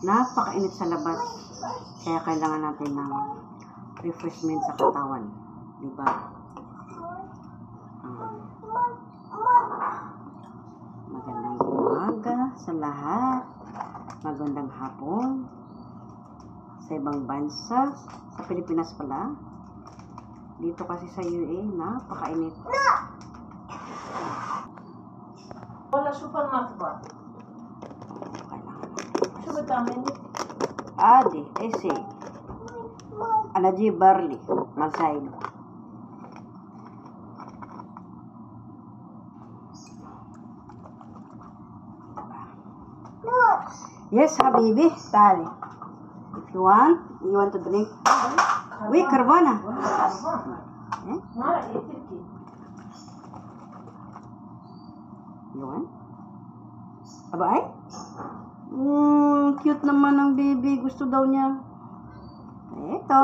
Napakainit sa labas. Kaya kailangan natin ng refreshment sa katawan. Diba? Magandang umaga sa lahat. Magandang hapon. Sa ibang bansa. Sa Pilipinas pala. Dito kasi sa UAE, napakainit. Wala supermarket ba? Şu vitamin. Adi, ese. Anaji barley. Malsaid. Yes, habibi. Tali. If you want to drink. Wait, Carbona. Eh? Mara getir ki. You want? Aba ay? Cute naman ng baby. Gusto daw niya. Ito.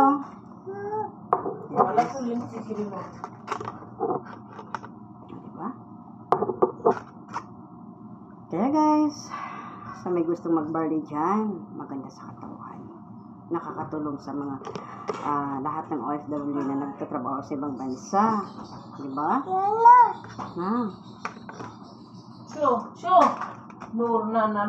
Wala tulim si Kirimo. Diba? Kaya guys, sa may gustong mag-barley dyan, maganda sa katawan. Nakakatulong sa mga lahat ng OFW na nagtatrabaho sa ibang bansa. Diba? Şu. Nur nana.